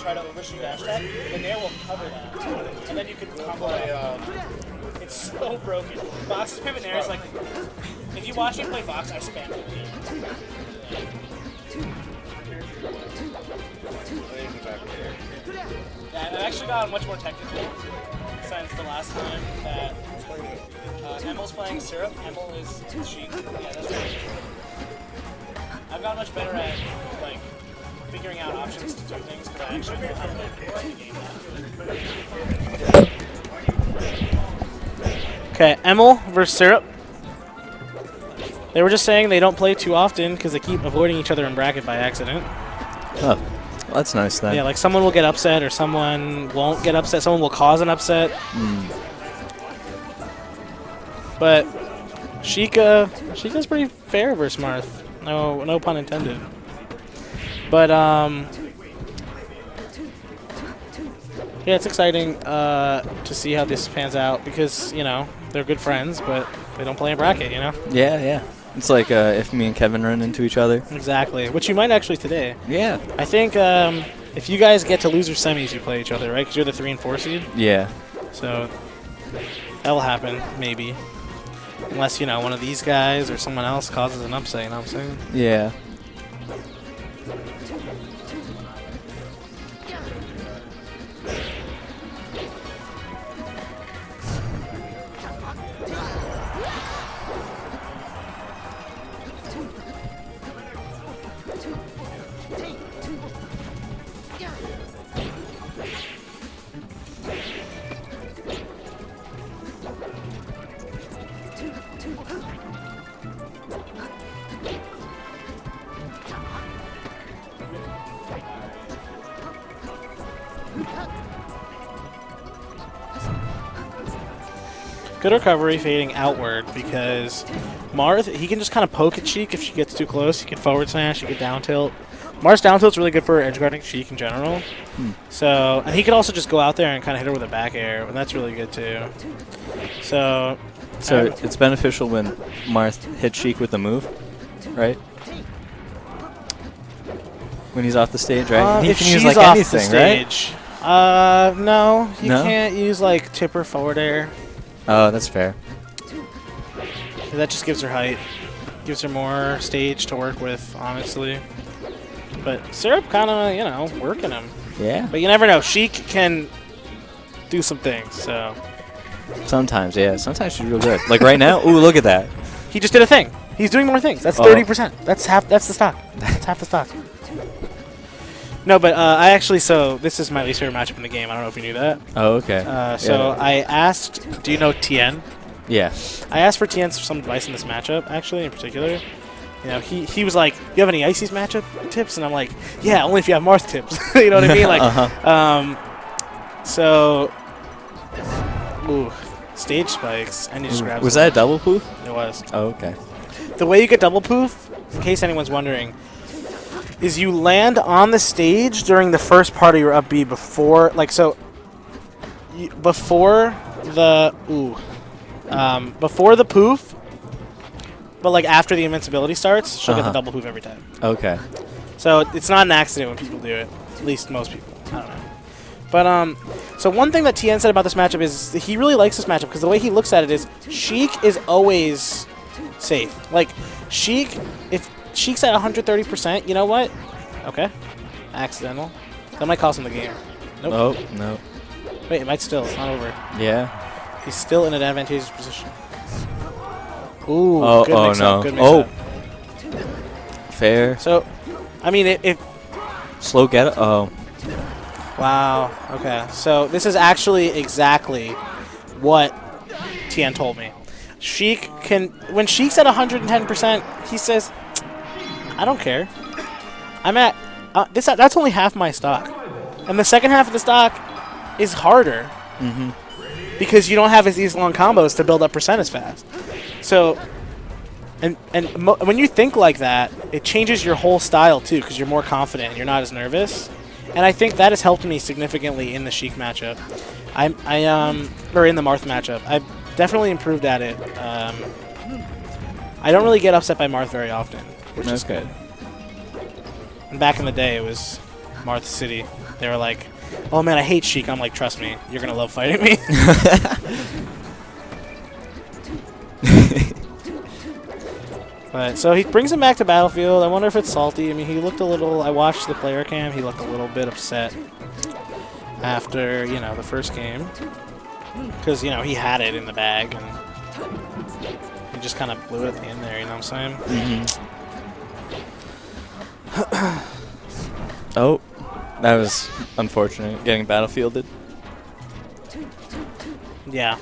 try to overshoot dash attack, the Nair will cover that. And then you can combo it's so broken. Fox's pivot Nair is like, if you watch me play Fox, I spam it. Yeah, and I've actually gotten much more technical since the last time that Emil's playing Syrup. Emil is Sheik. Yeah, that's right. I've gotten much better at like figuring out options to do things because I actually know how to play the game. Okay, Emil versus Syrup. They were just saying they don't play too often because they keep avoiding each other in bracket by accident. Oh, well, that's nice then. Yeah, like someone will get upset or someone won't get upset. Someone will cause an upset. But Sheik's pretty fair versus Marth. No pun intended. But yeah, it's exciting to see how this pans out because they're good friends, but they don't play in bracket. Yeah. It's like if me and Kevin run into each other. Exactly, which you might actually today. Yeah. I think if you guys get to loser semis, you play each other, right? Because you're the 3 and 4 seed. Yeah. So that'll happen, maybe. Unless, one of these guys or someone else causes an upset, you know what I'm saying? Yeah. Good recovery fading outward because Marth, he can just kind of poke at Sheik if she gets too close. He can forward smash, he can down tilt. Marth's down tilt's really good for edge guarding Sheik in general. So, and he could also just go out there and kind of hit her with a back air, and that's really good too. So it's beneficial when Marth hits Sheik with a move, right? When he's off the stage, right? He if can she's use like off anything, the stage, right? No, you can't use like tip or forward air. Oh, that's fair. That just gives her height, gives her more stage to work with, honestly. But Syrup kind of, working him. Yeah. But you never know. Sheik can do some things, so. Sometimes, yeah. Sometimes she's real good. Like right now, ooh, look at that. He just did a thing. He's doing more things. That's 30%. That's the stock. That's half the stock. No, but so this is my least favorite matchup in the game. I don't know if you knew that. Oh, okay. I asked, do you know Tien? Yeah. I asked for Tien some advice in this matchup, actually, in particular. He was like, you have any Ices matchup tips? And I'm like, yeah, only if you have Marth tips. You know what I mean? Like, stage spikes, and you just grab. Was that a double poof? It was. Oh, okay. The way you get double poof, in case anyone's wondering, is you land on the stage during the first part of your up B before the poof, but like after the invincibility starts, she'll get the double poof every time. Okay. So it's not an accident when people do it. At least most people. I don't know. But so one thing that Tien said about this matchup is he really likes this matchup because the way he looks at it is Sheik is always safe. Like Sheik, if Sheik's at 130%, you know what? Okay. Accidental. That might cost him the game. Nope. Oh, no. Wait, it might still. It's not over. Yeah. He's still in an advantageous position. Ooh, good mix-up. Good mix-up. Fair. So, I mean, if... Slow get it? Oh. Wow. Okay. So, this is actually exactly what Tien told me. Sheik can... When Sheik's at 110%, he says, I don't care. I'm at... that's only half my stock. And the second half of the stock is harder. Because you don't have these long combos to build up percent as fast. So... And when you think like that, it changes your whole style, too, because you're more confident and you're not as nervous. And I think that has helped me significantly in the Sheik matchup. Or in the Marth matchup. I've definitely improved at it. I don't really get upset by Marth very often, which is good. And back in the day, it was Marth City. They were like, "Oh man, I hate Sheik." I'm like, "Trust me, you're gonna love fighting me." But so he brings him back to Battlefield. I wonder if it's salty. I mean, he looked a little. I watched the player cam. He looked a little bit upset after the first game because he had it in the bag and he just kind of blew it at the end there. You know what I'm saying? Oh, that was unfortunate. Getting battlefielded. Yeah,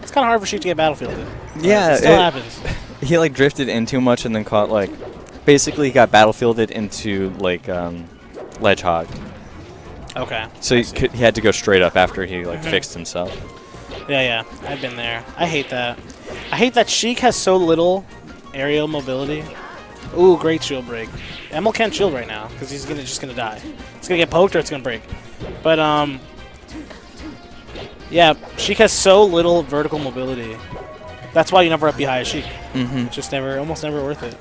it's kind of hard for Sheik to get battlefielded. Yeah, it still happens. He like drifted in too much and then caught basically got battlefielded into ledge hog. Okay. So he had to go straight up after he fixed himself. Yeah, I've been there. I hate that. I hate that Sheik has so little aerial mobility. Ooh, great shield break. Emil can't shield right now because he's just gonna die. It's gonna get poked or it's gonna break. But yeah, Sheik has so little vertical mobility. That's why you never up high as Sheik. Just almost never worth it.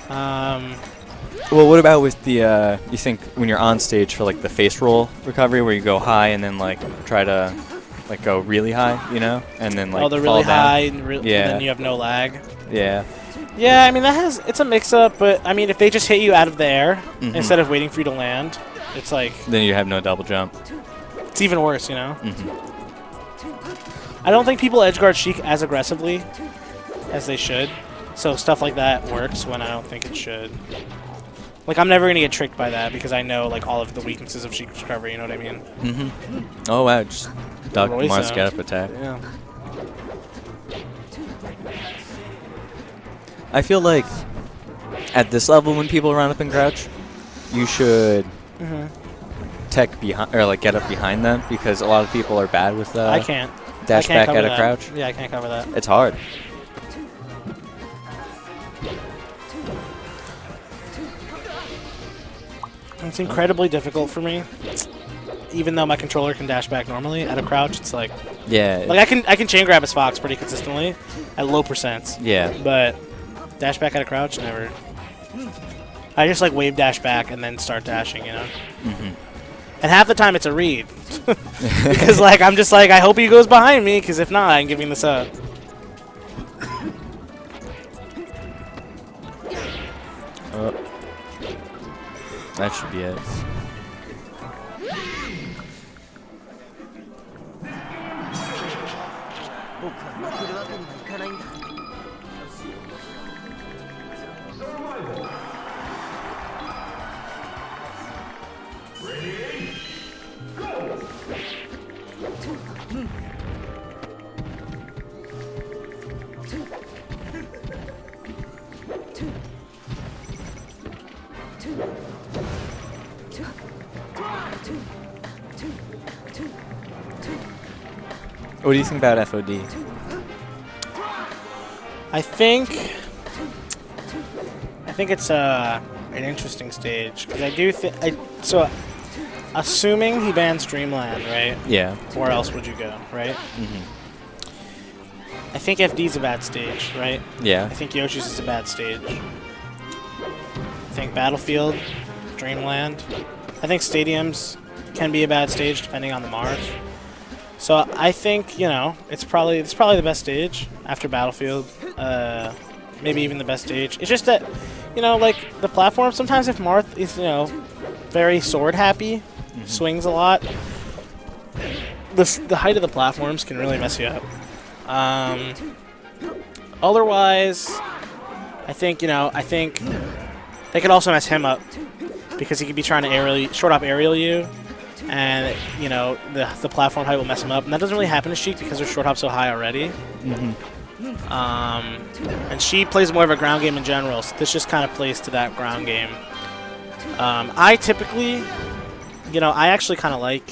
Well, what about with the, you think when you're on stage for the face roll recovery where you go high and then try to go really high, and then the really fall high down. and then you have no lag. Yeah. Yeah, I mean it's a mix up, but I mean if they just hit you out of the air instead of waiting for you to land, it's like then you have no double jump. It's even worse, I don't think people edgeguard Sheik as aggressively as they should. So stuff like that works when I don't think it should. I'm never going to get tricked by that because I know, all of the weaknesses of Sheik's recovery, you know what I mean? Oh, wow, just duck Marth's get up attack. Yeah. I feel like at this level when people run up and crouch, you should tech behind, or get up behind them because a lot of people are bad with I can't. Dash back at a crouch. Yeah, I can't cover that. It's hard. It's incredibly difficult for me. Even though my controller can dash back normally at a crouch, it's yeah. I can chain grab as Fox pretty consistently at low percents. Yeah. But dash back at a crouch, never. I just wave dash back and then start dashing, And half the time it's a read. Because I'm just I hope he goes behind me, because if not, I'm giving this up. That should be it. What do you think about FOD? I think it's an interesting stage because I do think so. Assuming he bans Dreamland, right? Yeah. Where else would you go, right? I think FD's a bad stage, right? Yeah. I think Yoshi's is a bad stage. I think Battlefield, Dreamland. I think Stadiums can be a bad stage depending on the Marth. So I think it's probably the best stage after Battlefield. Maybe even the best stage. It's just that the platform. Sometimes if Marth is very sword happy, swings a lot. The height of the platforms can really mess you up. Otherwise, I think they could also mess him up because he could be trying to short up aerial you. And the platform height will mess him up, and that doesn't really happen to Sheik because their short hop's so high already. And she plays more of a ground game in general, so this just kind of plays to that ground game. I typically, I actually kind of like,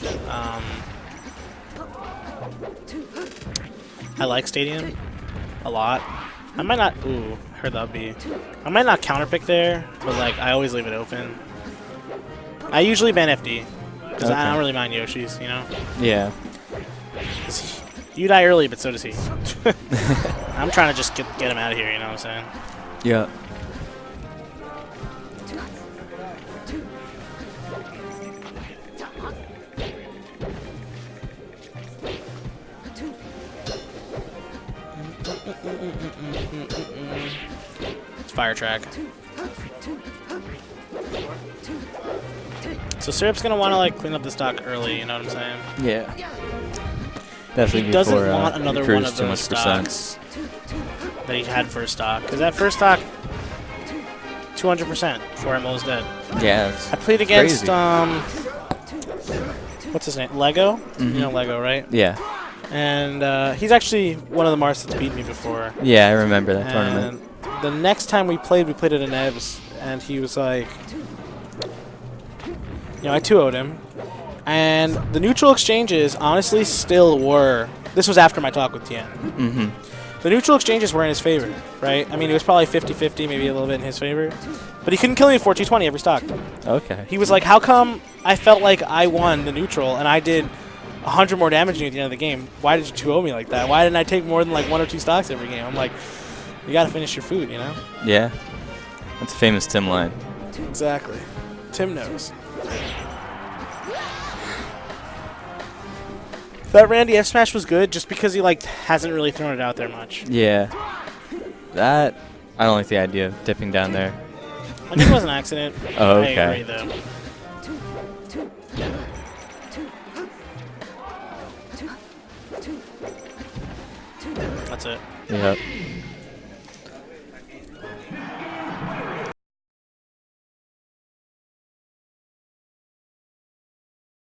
I like Stadium a lot. I might not, heard that be. I might not counterpick there, but I always leave it open. I usually ban FD. Because I don't really mind Yoshi's, Yeah. You die early, but so does he. I'm trying to just get him out of here, you know what I'm saying? Yeah. Fire track. So Syrup's gonna want to like clean up the stock early. You know what I'm saying? Yeah. Definitely He doesn't before, want another he one cruised of too those much percent. stocks that he had first stock. Because that first stock, 200% before Emil was dead. Yeah. I played against crazy. what's his name? Lego. You know Lego, right? Yeah. And he's actually one of the Marths that's beat me before. Yeah, I remember that tournament. And the next time we played at a Nebs, and he was like, I 2-0'd him. And the neutral exchanges honestly still were. This was after my talk with Tien. The neutral exchanges were in his favor, right? I mean, it was probably 50-50, maybe a little bit in his favor. But he couldn't kill me before 220 every stock. Okay. He was like, how come I felt like I won the neutral and I did 100 more damage than you at the end of the game? Why did you 2-0 me like that? Why didn't I take more than like 1 or 2 stocks every game? I'm like, you got to finish your food, you know? Yeah. That's a famous Tim line. Exactly. Tim knows. That Randy F smash was good just because he like hasn't really thrown it out there much. Yeah. That, I don't like the idea of dipping down there. I think it was an accident. Oh, okay. I agree, though. That's it. Yep.